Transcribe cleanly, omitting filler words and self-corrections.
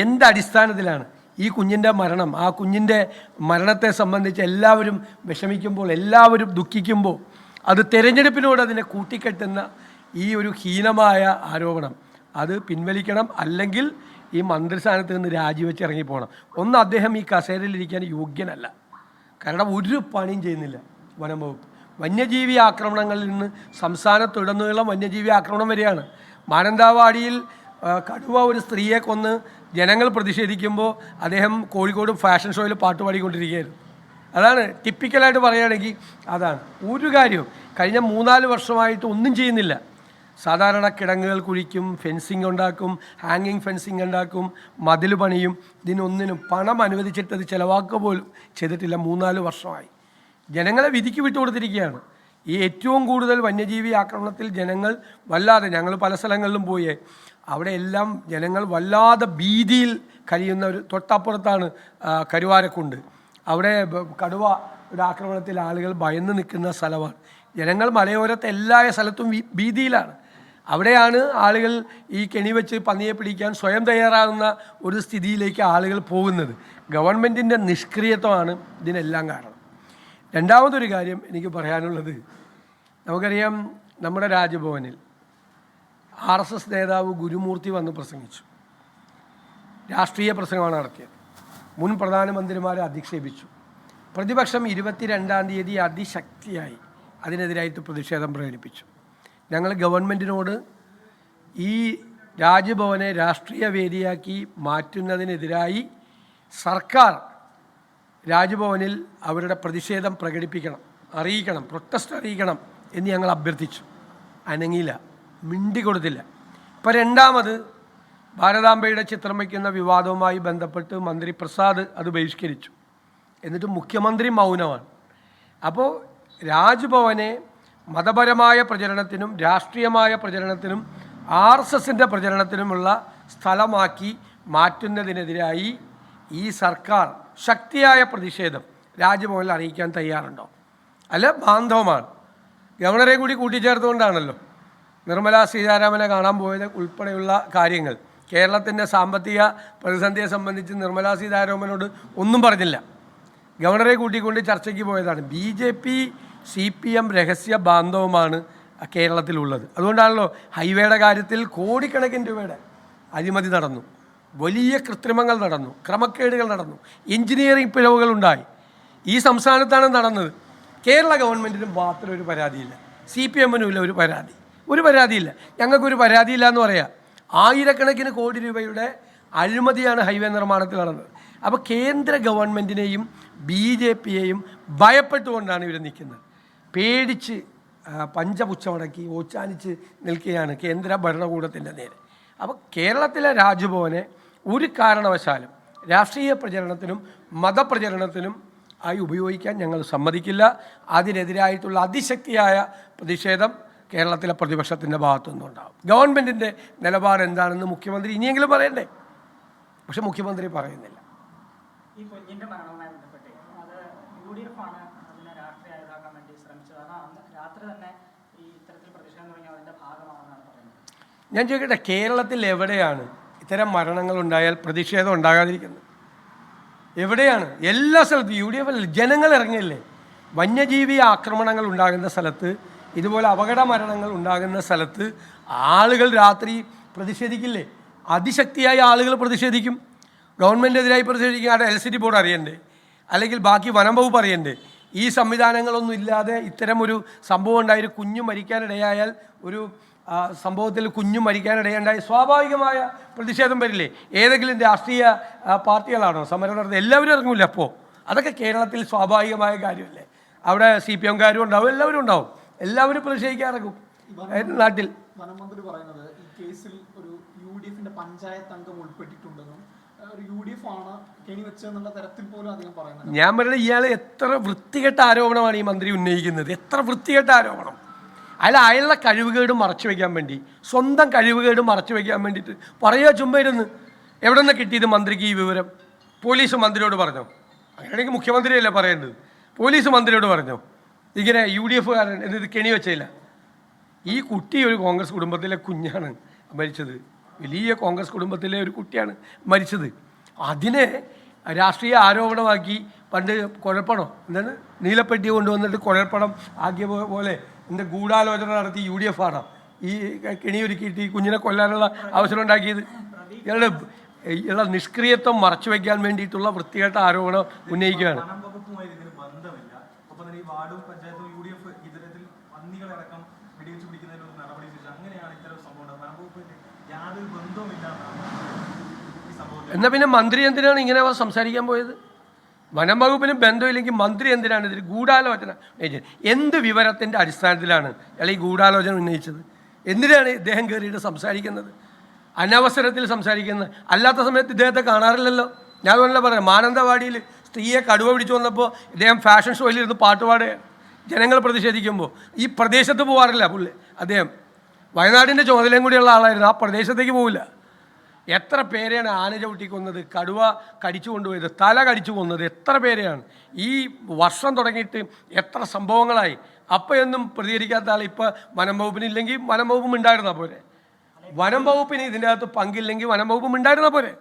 എന്തടിസ്ഥാനത്തിലാണ് ഈ കുഞ്ഞിൻ്റെ മരണം, ആ കുഞ്ഞിൻ്റെ മരണത്തെ സംബന്ധിച്ച് എല്ലാവരും വിഷമിക്കുമ്പോൾ, എല്ലാവരും ദുഃഖിക്കുമ്പോൾ അത് തെരഞ്ഞെടുപ്പിനോട് അതിനെ കൂട്ടിക്കെട്ടുന്ന ഈ ഒരു ഹീനമായ ആരോപണം അത് പിൻവലിക്കണം. അല്ലെങ്കിൽ ഈ മന്ത്രിസ്ഥാനത്ത് നിന്ന് രാജിവെച്ച് ഇറങ്ങിപ്പോകണം. ഒന്ന്, അദ്ദേഹം ഈ കസേരയിലിരിക്കാൻ യോഗ്യനല്ല. കാരണം ഒരു പണിയും ചെയ്യുന്നില്ല വനം വകുപ്പ്. വന്യജീവി ആക്രമണങ്ങളിൽ നിന്ന് സംസ്ഥാനത്തുടനീളം വന്യജീവി ആക്രമണം വരികയാണ്. മാനന്തവാടിയിൽ കടുവ ഒരു സ്ത്രീയെ കൊന്ന് ജനങ്ങൾ പ്രതിഷേധിക്കുമ്പോൾ അദ്ദേഹം കോഴിക്കോട് ഫാഷൻ ഷോയിൽ പാട്ട് പാടിക്കൊണ്ടിരിക്കുകയായിരുന്നു. അതാണ് ടിപ്പിക്കലായിട്ട് പറയുകയാണെങ്കിൽ അതാണ്. ഒരു കാര്യവും കഴിഞ്ഞ 3-4 വർഷമായിട്ട് ഒന്നും ചെയ്യുന്നില്ല. സാധാരണ കിടങ്ങുകൾ കുഴിക്കും, ഫെൻസിങ് ഉണ്ടാക്കും, ഹാങ്ങിങ് ഫെൻസിങ് ഉണ്ടാക്കും, മതിൽ പണിയും. ഇതിനൊന്നിനും പണം അനുവദിച്ചിട്ട് അത് ചിലവാക്കുക പോലും ചെയ്തിട്ടില്ല. 3-4 വർഷമായി ജനങ്ങളെ വിധിക്ക് വിട്ടുകൊടുത്തിരിക്കുകയാണ്. ഈ ഏറ്റവും കൂടുതൽ വന്യജീവി ആക്രമണത്തിൽ ജനങ്ങൾ വല്ലാതെ, ഞങ്ങൾ പല സ്ഥലങ്ങളിലും പോയി, അവിടെ എല്ലാം ജനങ്ങൾ വല്ലാതെ ഭീതിയിൽ കഴിയുന്ന ഒരു തൊട്ടപ്പുറത്താണ് കരുവാരക്കുണ്ട്. അവിടെ കടുവയുടെ ആക്രമണത്തിൽ ആളുകൾ ഭയന്ന് നിൽക്കുന്ന സ്ഥലമാണ്. ജനങ്ങൾ മലയോരത്തെ എല്ലാ സ്ഥലത്തും ഭീതിയിലാണ്. അവിടെയാണ് ആളുകൾ ഈ കെണി വെച്ച് പന്നിയെ പിടിക്കാൻ സ്വയം തയ്യാറാകുന്ന ഒരു സ്ഥിതിയിലേക്ക് ആളുകൾ പോകുന്നത്. ഗവൺമെൻറ്റിൻ്റെ നിഷ്ക്രിയത്വമാണ് ഇതിനെല്ലാം കാരണം. രണ്ടാമതൊരു കാര്യം എനിക്ക് പറയാനുള്ളത്, നമുക്കറിയാം നമ്മുടെ രാജ്ഭവനിൽ RSS നേതാവ് ഗുരുമൂർത്തി വന്ന് പ്രസംഗിച്ചു. രാഷ്ട്രീയ പ്രസംഗമാണ് നടത്തിയത്. മുൻ പ്രധാനമന്ത്രിമാരെ അധിക്ഷേപിച്ചു. പ്രതിപക്ഷം 22-ാം തീയതി അതിശക്തിയായി അതിനെതിരായിട്ട് പ്രതിഷേധം പ്രകടിപ്പിച്ചു. ഞങ്ങൾ ഗവൺമെൻറ്റിനോട് ഈ രാജ്ഭവനെ രാഷ്ട്രീയ വേദിയാക്കി മാറ്റുന്നതിനെതിരായി സർക്കാർ രാജ്ഭവനിൽ അവരുടെ പ്രതിഷേധം പ്രകടിപ്പിക്കണം, അറിയിക്കണം, പ്രൊട്ടസ്റ്റ് അറിയിക്കണം എന്ന് ഞങ്ങൾ അഭ്യർത്ഥിച്ചു. അനങ്ങിയില്ല, മിണ്ടിക്കൊടുത്തില്ല. ഇപ്പോൾ രണ്ടാമത് ഭാരതാംബയുടെ ചിത്രം വയ്ക്കുന്ന വിവാദവുമായി ബന്ധപ്പെട്ട് മന്ത്രി പ്രസാദ് അത് ബഹിഷ്കരിച്ചു. എന്നിട്ട് മുഖ്യമന്ത്രി മൗനമാണ്. അപ്പോൾ രാജ്ഭവനെ മതപരമായ പ്രചരണത്തിനും രാഷ്ട്രീയമായ പ്രചരണത്തിനും RSSൻ്റെ പ്രചരണത്തിനുമുള്ള സ്ഥലമാക്കി മാറ്റുന്നതിനെതിരായി ഈ സർക്കാർ ശക്തിയായ പ്രതിഷേധം രാജ്ഭവനിൽ അറിയിക്കാൻ തയ്യാറുണ്ടോ? അല്ല, ബാന്ധവമാണ്. ഗവർണറെ കൂടി കൂട്ടിച്ചേർത്തുകൊണ്ടാണല്ലോ നിർമ്മല സീതാരാമനെ കാണാൻ പോയത് ഉൾപ്പെടെയുള്ള കാര്യങ്ങൾ. കേരളത്തിൻ്റെ സാമ്പത്തിക പ്രതിസന്ധിയെ സംബന്ധിച്ച് നിർമ്മല സീതാരാമനോട് ഒന്നും പറഞ്ഞില്ല. ഗവർണറെ കൂട്ടിക്കൊണ്ട് ചർച്ചയ്ക്ക് പോയതാണ്. BJP CPM രഹസ്യ ബാന്ധവമാണ് കേരളത്തിലുള്ളത്. അതുകൊണ്ടാണല്ലോ ഹൈവേയുടെ കാര്യത്തിൽ കോടിക്കണക്കിന് രൂപയുടെ അഴിമതി നടന്നു, വലിയ കൃത്രിമങ്ങൾ നടന്നു, ക്രമക്കേടുകൾ നടന്നു, എഞ്ചിനീയറിംഗ് പിഴവുകളുണ്ടായി. ഈ സംസ്ഥാനത്താണ് നടന്നത്. കേരള ഗവൺമെൻറ്റിന് മാത്രം ഒരു പരാതിയില്ല, CPMനും ഇല്ല ഒരു പരാതിയില്ല. ഞങ്ങൾക്കൊരു പരാതിയില്ല എന്ന് പറയാം. ആയിരക്കണക്കിന് കോടി രൂപയുടെ അഴിമതിയാണ് ഹൈവേ നിർമ്മാണത്തിൽ നടന്നത്. അപ്പോൾ കേന്ദ്ര ഗവൺമെൻറ്റിനെയും BJPയെയും ഭയപ്പെട്ടുകൊണ്ടാണ് ഇവർ നിൽക്കുന്നത്. പേടിച്ച് പഞ്ചപുച്ഛമടക്കി ഓച്ചാനിച്ച് നിൽക്കുകയാണ് കേന്ദ്ര ഭരണകൂടത്തിൻ്റെ നേരെ. അപ്പോൾ കേരളത്തിലെ രാജ്ഭവനെ ഒരു കാരണവശാലും രാഷ്ട്രീയ പ്രചരണത്തിനും മതപ്രചരണത്തിനും ആയി ഉപയോഗിക്കാൻ ഞങ്ങൾ സമ്മതിക്കില്ല. അതിനെതിരായിട്ടുള്ള അതിശക്തിയായ പ്രതിഷേധം കേരളത്തിലെ പ്രതിപക്ഷത്തിൻ്റെ ഭാഗത്തുനിന്നുണ്ടാകും. ഗവൺമെൻറ്റിൻ്റെ നിലപാട് എന്താണെന്ന് മുഖ്യമന്ത്രി ഇനിയെങ്കിലും പറയണ്ടേ? പക്ഷെ മുഖ്യമന്ത്രി പറയുന്നില്ല. ഈ കുഞ്ഞിൻ്റെ മരണവുമായി ബന്ധപ്പെട്ട് അത് UDF ആണ് അതിനെ രാഷ്ട്രീയമാക്കാൻ വേണ്ടി ശ്രമിച്ചത്. അതാണ് രാത്രി തന്നെ ഈ ഇത്തരത്തിൽ പ്രതിഷേധം തുടങ്ങി അതിൻ്റെ ഭാഗമാണെന്നാണ് പറയുന്നത്. ഞാൻ ചോദിക്കട്ടെ, കേരളത്തിൽ എവിടെയാണ് ഇത്തരം മരണങ്ങൾ ഉണ്ടായാൽ പ്രതിഷേധം ഉണ്ടാകാതിരിക്കുന്നത്? എവിടെയാണ്? എല്ലാ സ്ഥലത്തും UDF ജനങ്ങൾ ഇറങ്ങില്ലേ? വന്യജീവി ആക്രമണങ്ങൾ ഉണ്ടാകുന്ന സ്ഥലത്ത്, ഇതുപോലെ അപകട മരണങ്ങൾ ഉണ്ടാകുന്ന സ്ഥലത്ത് ആളുകൾ രാത്രി പ്രതിഷേധിക്കില്ലേ? അതിശക്തിയായി ആളുകൾ പ്രതിഷേധിക്കും. ഗവൺമെൻറ്റിനെതിരായി പ്രതിഷേധിക്കും. അവിടെ LCT ബോർഡ് അറിയണ്ടേ? അല്ലെങ്കിൽ ബാക്കി വനം വകുപ്പ് അറിയണ്ടേ? ഈ സംവിധാനങ്ങളൊന്നും ഇല്ലാതെ ഇത്തരം ഒരു സംഭവം ഉണ്ടായി കുഞ്ഞു മരിക്കാനിടയായാൽ, ഒരു സംഭവത്തിൽ കുഞ്ഞു മരിക്കാനിടയുണ്ടായി സ്വാഭാവികമായ പ്രതിഷേധം വരില്ലേ? ഏതെങ്കിലും രാഷ്ട്രീയ പാർട്ടികളാണോ സമരം നടത്തുന്നത്? എല്ലാവരും ഇറങ്ങില്ല. അപ്പോൾ അതൊക്കെ കേരളത്തിൽ സ്വാഭാവികമായ കാര്യമല്ലേ? അവിടെ CPMകാരും ഉണ്ടാവും, എല്ലാവരും ഉണ്ടാവും, എല്ലാവരും പ്രതിഷേധിക്കാറിറങ്ങും. നാട്ടിൽ വനമന്ത്രി പറയുന്നത് ഈ കേസിൽ ഒരു UDFന്റെ പഞ്ചായത്ത് അംഗം ഉൾപ്പെട്ടിട്ടുണ്ടെന്നും ഒരു UDF ആണ് കെണി വെച്ചെന്നുള്ള തരത്തിൽ പോലും അദ്ദേഹം പറയുന്നത്. ഞാൻ പറയുന്നത് ഇയാൾ എത്ര വൃത്തികെട്ട ആരോപണമാണ് ഈ മന്ത്രി ഉന്നയിക്കുന്നത്. എത്ര വൃത്തികെട്ട ആരോപണം! അയാളുടെ കഴിവുകേട് മറച്ചു വയ്ക്കാൻ വേണ്ടി, സ്വന്തം കഴിവുകേട് മറച്ചു വയ്ക്കാൻ വേണ്ടിയിട്ട് പറയുക ചുമ്മായിരുന്നു. എവിടെ നിന്ന് കിട്ടിയത് മന്ത്രിക്ക് ഈ വിവരം? പോലീസ് മന്ത്രിയോട് പറഞ്ഞോ? അങ്ങനെയാണെങ്കിൽ മുഖ്യമന്ത്രിയല്ലേ പറയേണ്ടത്. പോലീസ് മന്ത്രിയോട് പറഞ്ഞോ ഇങ്ങനെ UDFകാരൻ എന്നിത് കെണി വെച്ചില്ല? ഈ കുട്ടി ഒരു കോൺഗ്രസ് കുടുംബത്തിലെ കുഞ്ഞാണ് മരിച്ചത്. വലിയ കോൺഗ്രസ് കുടുംബത്തിലെ ഒരു കുട്ടിയാണ് മരിച്ചത്. അതിനെ രാഷ്ട്രീയ ആരോപണമാക്കി പണ്ട് കുഴൽപ്പണം എന്താണ് നീലപ്പെട്ടി കൊണ്ടുവന്നിട്ട് കുഴൽപ്പണം ആക്കിയ പോലെ എൻ്റെ ഗൂഢാലോചന നടത്തി UDF ആണ് ഈ കെണിയൊരുക്കിയിട്ട് ഈ കുഞ്ഞിനെ കൊല്ലാനുള്ള അവസരം ഉണ്ടാക്കിയത്. ഇയാളുടെ നിഷ്ക്രിയത്വം മറച്ചു വയ്ക്കാൻ വേണ്ടിയിട്ടുള്ള വൃത്തികെട്ട ആരോപണം ഉന്നയിക്കുകയാണ്. എന്നാൽ പിന്നെ മന്ത്രി എന്തിനാണ് ഇങ്ങനെ സംസാരിക്കാൻ പോയത്? വനം വകുപ്പിനും ബന്ധമില്ലെങ്കിൽ മന്ത്രി എന്തിനാണ് ഇതിൽ ഗൂഢാലോചന ഉന്നയിച്ചത്? എന്ത് വിവരത്തിൻ്റെ അടിസ്ഥാനത്തിലാണ് അയാൾ ഈ ഗൂഢാലോചന ഉന്നയിച്ചത്? എന്തിനാണ് ഇദ്ദേഹം കയറിയിട്ട് സംസാരിക്കുന്നത്? അനവസരത്തിൽ സംസാരിക്കുന്നത്. അല്ലാത്ത സമയത്ത് ഇദ്ദേഹത്തെ കാണാറില്ലല്ലോ. ഞാൻ അതുപോലെ പറയാം, മാനന്തവാടിയിൽ സ്ത്രീയെ കടുവ പിടിച്ചു വന്നപ്പോൾ ഇദ്ദേഹം ഫാഷൻ ഷോയിലിരുന്ന് പാട്ടുപാടുകയാണ്. ജനങ്ങൾ പ്രതിഷേധിക്കുമ്പോൾ ഈ പ്രദേശത്ത് പോകാറില്ല പുള്ളി. അദ്ദേഹം വയനാടിൻ്റെ ചുമതലയും കൂടിയുള്ള ആളായിരുന്നു. ആ പ്രദേശത്തേക്ക് പോവില്ല. എത്ര പേരെയാണ് ആന ചവിട്ടി കൊന്നത്, കടുവ കടിച്ചു കൊണ്ടുപോയത്, തല കടിച്ചു കൊന്നത്, എത്ര പേരെയാണ് ഈ വർഷം തുടങ്ങിയിട്ട് എത്ര സംഭവങ്ങളായി. അപ്പം എന്നും പ്രതികരിക്കാത്ത ആൾ ഇപ്പോൾ വനം വകുപ്പിനില്ലെങ്കിൽ വനം വകുപ്പും ഉണ്ടായിരുന്നാൽ പോരെ. വനം വകുപ്പിന് ഇതിൻ്റെ അകത്ത് പങ്കില്ലെങ്കിൽ വനം വകുപ്പും ഉണ്ടായിരുന്നാൽ പോരെ.